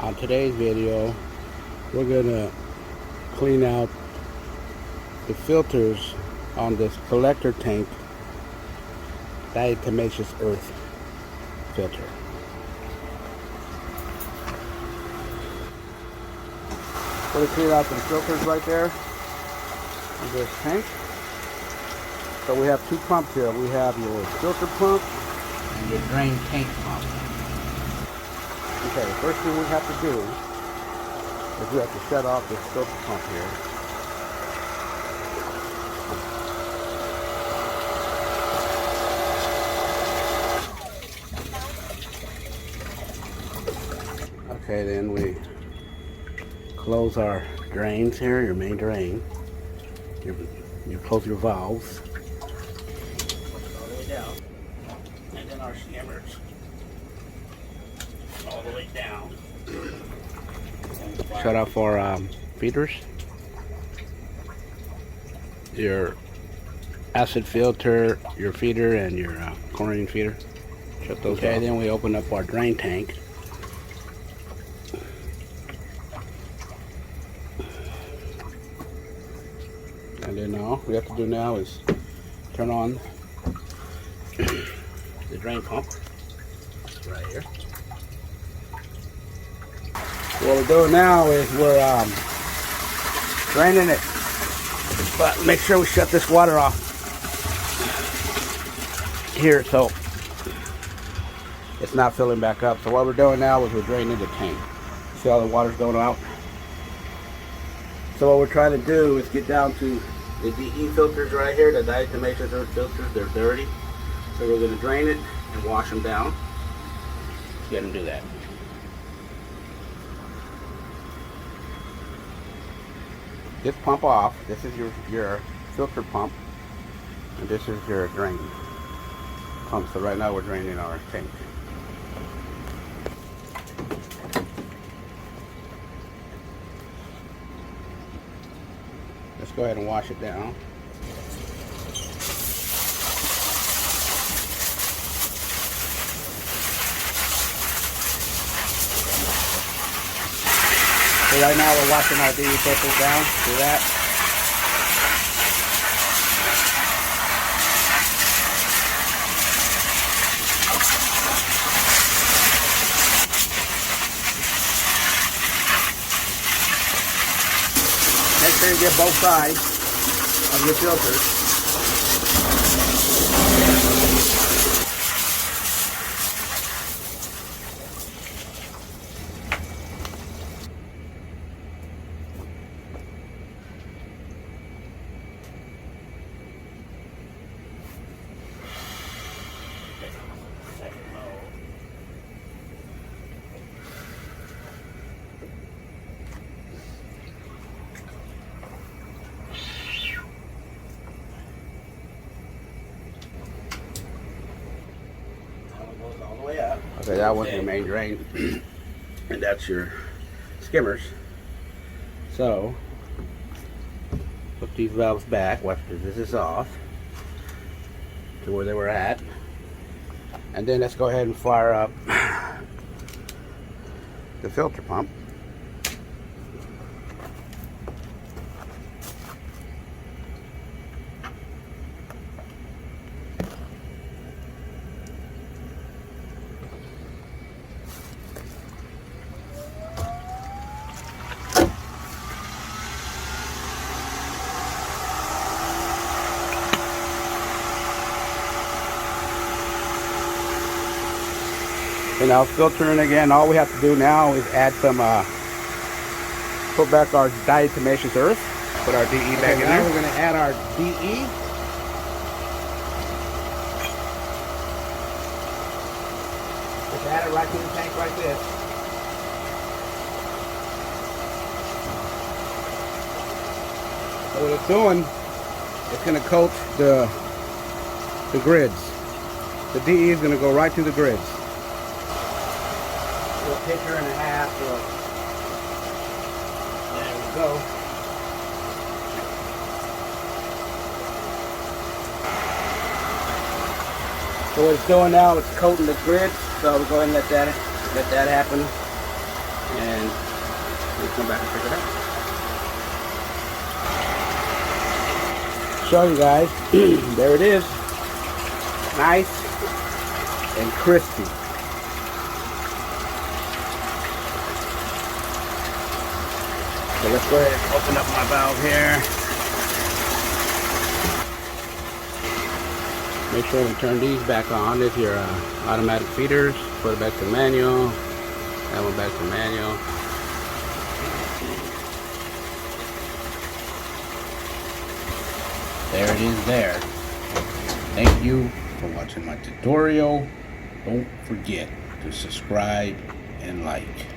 On today's video, we're gonna clean out the filters on this collector tank diatomaceous earth filter. We're gonna clean out some filters right there in this tank. So we have two pumps here. We have your filter pump and your drain tank pump. Okay, the first thing we have to do is we have to shut off this filter pump here. Okay, then we close our drains here, your main drain. You close your valves. All the way down. And then our skimmers. All the way down. Shut off our feeders. Your acid filter, your feeder, and your chlorine feeder. Shut those off. Then we open up our drain tank. And then all we have to do now is turn on the drain pump right here. So what we're doing now is we're draining it, but make sure we shut this water off here so it's not filling back up. So what we're doing now is we're draining the tank. See how the water's going out? So what we're trying to do is get down to the DE filters right here, the diatomaceous earth filters. They're dirty. So we're going to drain it and wash them down. Let's get them to do that. This pump off. This is your filter pump. And this is your drain pump. So right now we're draining our tank. Let's go ahead and wash it down. So right now we're washing our DE filters down. Do that. Make sure you get both sides of your filters. Okay, that one's your main drain, and that's your skimmers. So, put these valves back after this is off to where they were at, and then let's go ahead and fire up the filter pump. And now filtering again, all we have to do now is add some, put back our diatomaceous earth, put our DE back in there. Now we're going to add our DE. Just add it right to the tank like this. So what it's doing, it's going to coat the grids. The DE is going to go right to the grids. A pitcher and a half. There we go. So what it's doing now, it's coating the grids. So we'll go ahead and let that happen. and we'll come back and check it out. Show you guys. There it is. Nice and crispy. So let's go ahead and open up my valve here. Make sure we turn these back on. If your automatic feeders, put it back to manual. That one back to manual. There it is there. Thank you for watching my tutorial. Don't forget to subscribe and like.